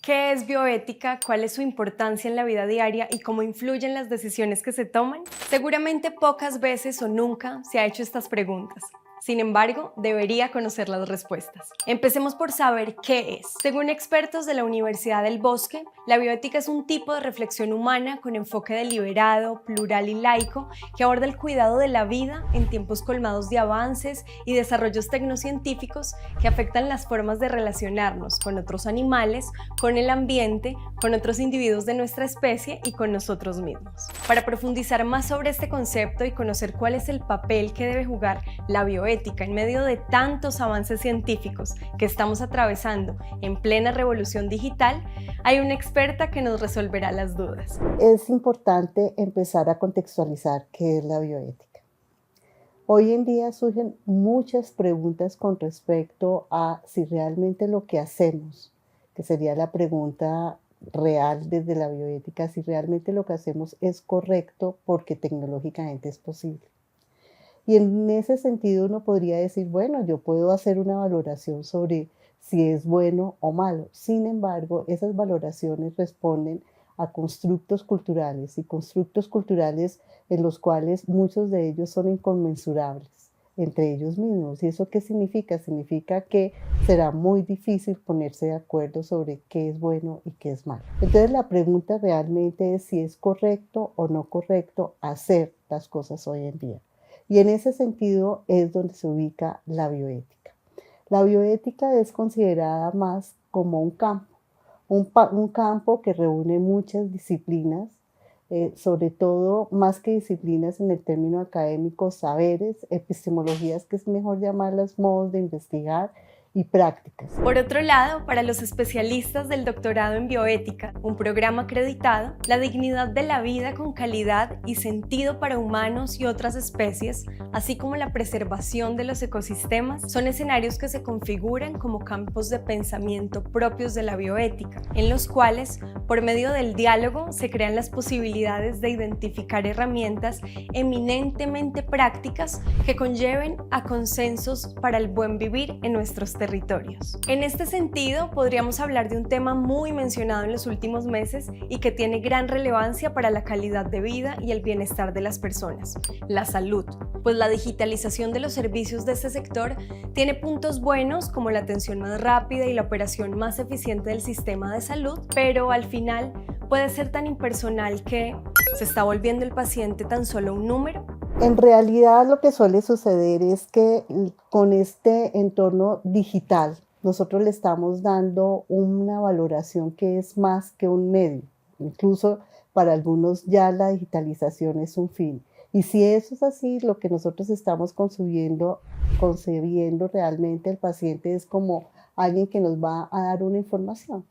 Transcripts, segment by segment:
¿Qué es bioética? ¿Cuál es su importancia en la vida diaria y cómo influyen las decisiones que se toman? Seguramente pocas veces o nunca se ha hecho estas preguntas. Sin embargo, debería conocer las respuestas. Empecemos por saber qué es. Según expertos de la Universidad del Bosque, la bioética es un tipo de reflexión humana con enfoque deliberado, plural y laico que aborda el cuidado de la vida en tiempos colmados de avances y desarrollos tecnocientíficos que afectan las formas de relacionarnos con otros animales, con el ambiente, con otros individuos de nuestra especie y con nosotros mismos. Para profundizar más sobre este concepto y conocer cuál es el papel que debe jugar la bioética en medio de tantos avances científicos que estamos atravesando en plena revolución digital, hay una experta que nos resolverá las dudas. Es importante empezar a contextualizar qué es la bioética. Hoy en día surgen muchas preguntas con respecto a si realmente lo que hacemos, que sería la pregunta real desde la bioética, si realmente lo que hacemos es correcto porque tecnológicamente es posible. Y en ese sentido uno podría decir, bueno, yo puedo hacer una valoración sobre si es bueno o malo. Sin embargo, esas valoraciones responden a constructos culturales y constructos culturales en los cuales muchos de ellos son inconmensurables entre ellos mismos. ¿Y eso qué significa? Significa que será muy difícil ponerse de acuerdo sobre qué es bueno y qué es malo. Entonces la pregunta realmente es si es correcto o no correcto hacer las cosas hoy en día. Y en ese sentido es donde se ubica la bioética. La bioética es considerada más como un campo, un campo que reúne muchas disciplinas, sobre todo más que disciplinas en el término académico, saberes, epistemologías, que es mejor llamarlas modos de investigar, y prácticas. Por otro lado, para los especialistas del doctorado en bioética, un programa acreditado, la dignidad de la vida con calidad y sentido para humanos y otras especies, así como la preservación de los ecosistemas, son escenarios que se configuran como campos de pensamiento propios de la bioética, en los cuales, por medio del diálogo, se crean las posibilidades de identificar herramientas eminentemente prácticas que conlleven a consensos para el buen vivir en nuestros territorios. En este sentido, podríamos hablar de un tema muy mencionado en los últimos meses y que tiene gran relevancia para la calidad de vida y el bienestar de las personas: la salud. Pues la digitalización de los servicios de este sector tiene puntos buenos como la atención más rápida y la operación más eficiente del sistema de salud, pero al final puede ser tan impersonal que se está volviendo el paciente tan solo un número. En realidad lo que suele suceder es que con este entorno digital nosotros le estamos dando una valoración que es más que un medio. Incluso para algunos ya la digitalización es un fin. Y si eso es así, lo que nosotros estamos concebiendo realmente el paciente es como alguien que nos va a dar una información.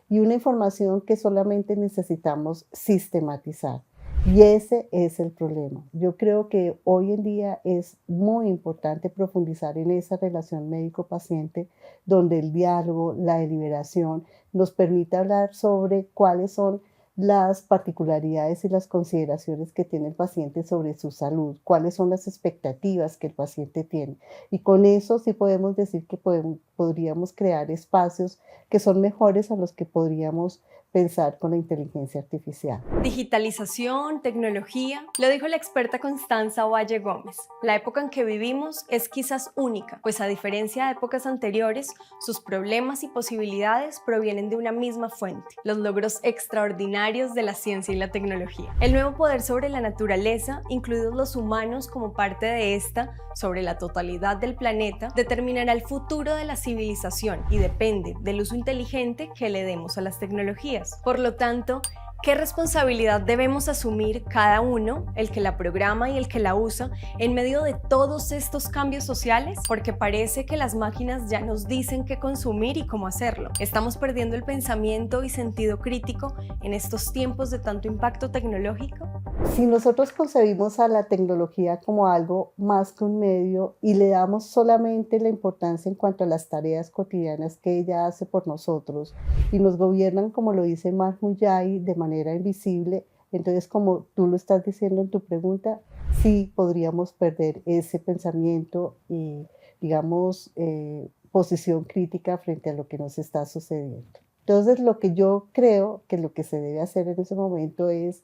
Y una información que solamente necesitamos sistematizar. Y ese es el problema. Yo creo que hoy en día es muy importante profundizar en esa relación médico-paciente, donde el diálogo, la deliberación nos permite hablar sobre cuáles son las particularidades y las consideraciones que tiene el paciente sobre su salud, cuáles son las expectativas que el paciente tiene. Y con eso sí podemos decir que podríamos crear espacios que son mejores a los que podríamos pensar con la inteligencia artificial. Digitalización, tecnología, lo dijo la experta Constanza Valle Gómez. La época en que vivimos es quizás única, pues a diferencia de épocas anteriores, sus problemas y posibilidades provienen de una misma fuente: los logros extraordinarios de la ciencia y la tecnología. El nuevo poder sobre la naturaleza, incluidos los humanos como parte de esta, sobre la totalidad del planeta, determinará el futuro de la civilización y depende del uso inteligente que le demos a las tecnologías. Por lo tanto, ¿qué responsabilidad debemos asumir cada uno, el que la programa y el que la usa, en medio de todos estos cambios sociales? Porque parece que las máquinas ya nos dicen qué consumir y cómo hacerlo. ¿Estamos perdiendo el pensamiento y sentido crítico en estos tiempos de tanto impacto tecnológico? Si nosotros concebimos a la tecnología como algo más que un medio y le damos solamente la importancia en cuanto a las tareas cotidianas que ella hace por nosotros y nos gobiernan, como lo dice Mahmoud Yai, de manera invisible, entonces, como tú lo estás diciendo en tu pregunta, sí podríamos perder ese pensamiento y, digamos, posición crítica frente a lo que nos está sucediendo. Entonces, lo que yo creo que lo que se debe hacer en ese momento es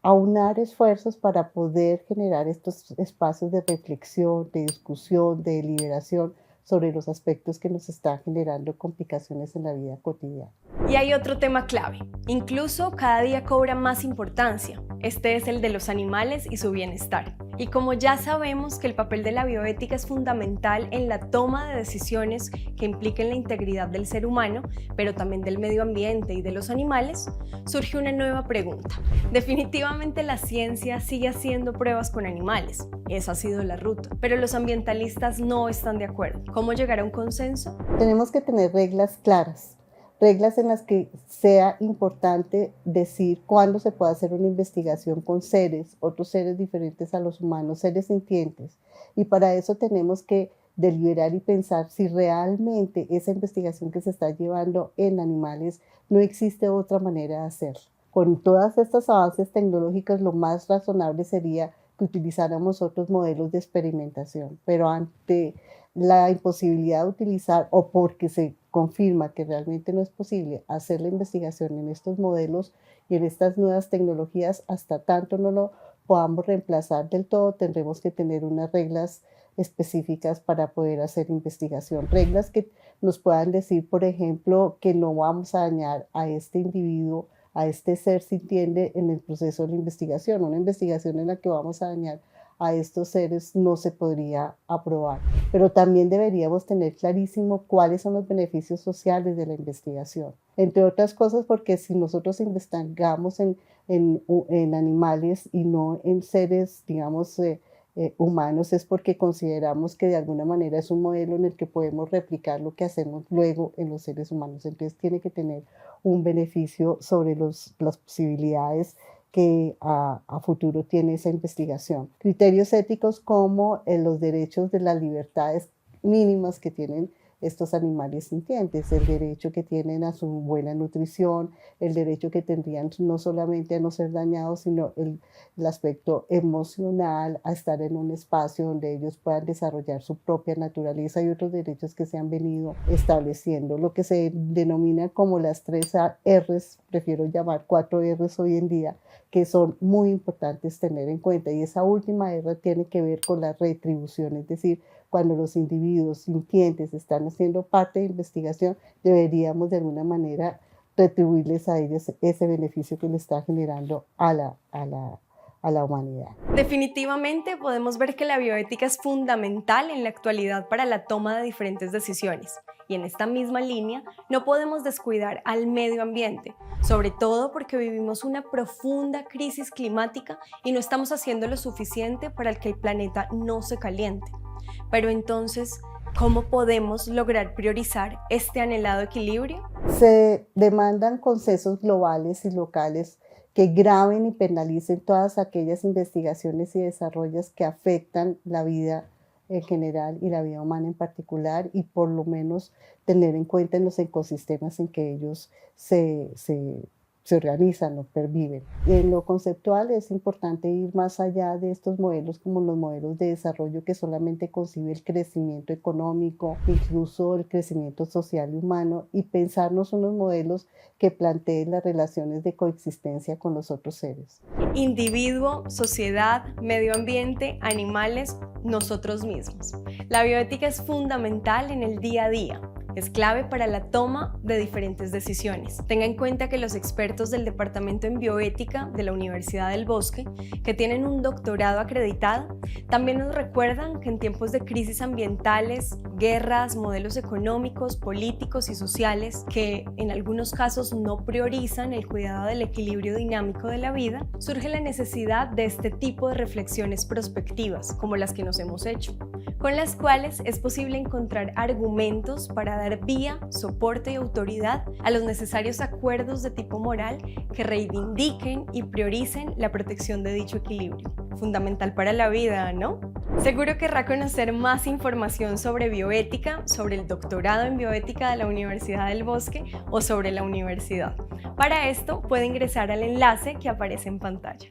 aunar esfuerzos para poder generar estos espacios de reflexión, de discusión, de deliberación sobre los aspectos que nos están generando complicaciones en la vida cotidiana. Y hay otro tema clave, incluso cada día cobra más importancia. Este es el de los animales y su bienestar. Y como ya sabemos que el papel de la bioética es fundamental en la toma de decisiones que impliquen la integridad del ser humano, pero también del medio ambiente y de los animales, surge una nueva pregunta. Definitivamente la ciencia sigue haciendo pruebas con animales, esa ha sido la ruta, pero los ambientalistas no están de acuerdo. ¿Cómo llegar a un consenso? Tenemos que tener reglas claras, reglas en las que sea importante decir cuándo se puede hacer una investigación con seres, otros seres diferentes a los humanos, seres sintientes. Y para eso tenemos que deliberar y pensar si realmente esa investigación que se está llevando en animales no existe otra manera de hacerlo. Con todos estos avances tecnológicos, lo más razonable sería que utilizáramos otros modelos de experimentación, pero ante la imposibilidad de utilizar o porque se confirma que realmente no es posible hacer la investigación en estos modelos y en estas nuevas tecnologías, hasta tanto no lo podamos reemplazar del todo, tendremos que tener unas reglas específicas para poder hacer investigación. Reglas que nos puedan decir, por ejemplo, que no vamos a dañar a este individuo, a este ser sintiente en el proceso de la investigación. Una investigación en la que vamos a dañar a estos seres no se podría aprobar. Pero también deberíamos tener clarísimo cuáles son los beneficios sociales de la investigación. Entre otras cosas, porque si nosotros investigamos en animales y no en seres, digamos, humanos, es porque consideramos que de alguna manera es un modelo en el que podemos replicar lo que hacemos luego en los seres humanos. Entonces tiene que tener un beneficio sobre las posibilidades que a futuro tiene esa investigación. Criterios éticos como los derechos de las libertades mínimas que tienen estos animales sintientes, el derecho que tienen a su buena nutrición, el derecho que tendrían no solamente a no ser dañados, sino el aspecto emocional, a estar en un espacio donde ellos puedan desarrollar su propia naturaleza y otros derechos que se han venido estableciendo. Lo que se denomina como las 3 R's, prefiero llamar 4 R's hoy en día, que son muy importantes tener en cuenta. Y esa última R tiene que ver con la retribución, es decir, cuando los individuos sintientes están haciendo parte de investigación, deberíamos de alguna manera retribuirles a ellos ese beneficio que le está generando a la humanidad. Definitivamente podemos ver que la bioética es fundamental en la actualidad para la toma de diferentes decisiones. Y en esta misma línea no podemos descuidar al medio ambiente, sobre todo porque vivimos una profunda crisis climática y no estamos haciendo lo suficiente para que el planeta no se caliente. Pero entonces, ¿cómo podemos lograr priorizar este anhelado equilibrio? Se demandan consensos globales y locales que graben y penalicen todas aquellas investigaciones y desarrollos que afectan la vida en general y la vida humana en particular, y por lo menos tener en cuenta en los ecosistemas en que ellos se organizan o perviven. En lo conceptual es importante ir más allá de estos modelos como los modelos de desarrollo que solamente concibe el crecimiento económico, incluso el crecimiento social y humano, y pensarnos unos modelos que planteen las relaciones de coexistencia con los otros seres. Individuo, sociedad, medio ambiente, animales, nosotros mismos. La bioética es fundamental en el día a día. Es clave para la toma de diferentes decisiones. Tenga en cuenta que los expertos del Departamento en Bioética de la Universidad del Bosque, que tienen un doctorado acreditado, también nos recuerdan que en tiempos de crisis ambientales, guerras, modelos económicos, políticos y sociales que en algunos casos no priorizan el cuidado del equilibrio dinámico de la vida, surge la necesidad de este tipo de reflexiones prospectivas, como las que nos hemos hecho, con las cuales es posible encontrar argumentos para dar vía, soporte y autoridad a los necesarios acuerdos de tipo moral que reivindiquen y prioricen la protección de dicho equilibrio. Fundamental para la vida, ¿no? Seguro querrá conocer más información sobre bioética, sobre el doctorado en bioética de la Universidad del Bosque o sobre la universidad. Para esto puede ingresar al enlace que aparece en pantalla.